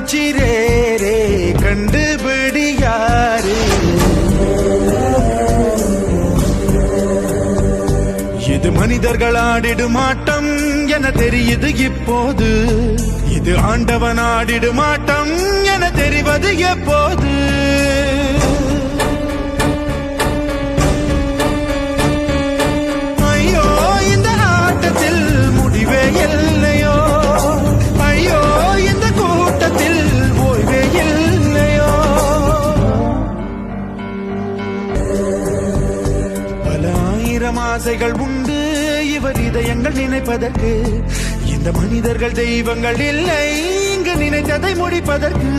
பூச்சி ரே ரே கண்டுபிடியாரு. இது மனிதர்கள் ஆடிடும் ஆட்டம் என தெரியுது இப்போது. இது ஆண்டவன் ஆடிடும் ஆட்டம் என தெரிவது எப்போது. ஐயோ இந்த ஆட்டத்தில் முடிவே இல்லையோ. ஐயோ இந்த கூட்டத்தில் ஓய்வே இல்லையோ. பல ஆயிரம் ஆசைகள் உண்டு இவர் இதயங்கள் நினைப்பதற்கு. இந்த மனிதர்கள் தெய்வங்கள் இல்லை இங்கு நினைத்ததை முடிப்பதற்கு.